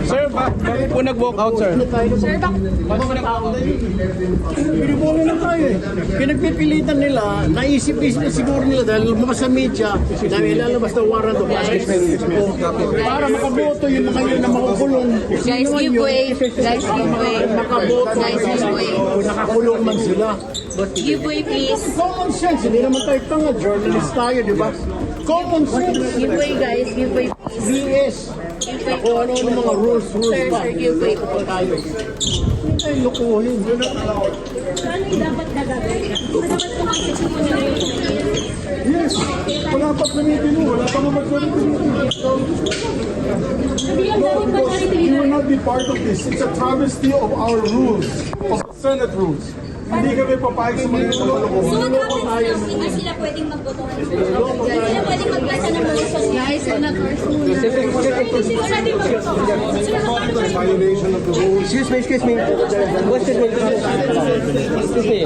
Sir, bakit po nag-walk out, sir? Sir, bakit? Pinibono lang tayo eh. Pinagpipilitan nila, naisip-isip siguro nila dahil lumabas sa media na ilalabas ng warrant of arrest. Para makaboto yung mga yun na makukulong. Guys, give way. Guys, give way. Makaboto. Guys, give way. O nakakulong man sila. Give way, please. Common sense, hindi naman tayo tanga. Journalist tayo, di ba? Common sense. Give way, guys. Give way, please. BS. Give way. Kung ano mga rules Sir, ba? sir, give way. Tayo. Ay, lukuhin. Ano dapat na gagawin? Yes. Wala pa gamitin mo. Wala pa naman gamitin mo. You will not be part of this. It's a travesty of our rules, of Senate rules. Hindi kami papayag sa mga So what happens now? Hindi sila pwedeng magboto. Hindi sila pwedeng maglasa ng motion. Guys, senators muna. Hindi sila pwedeng magboto. violation of the rules. Excuse me. Excuse me. Excuse me.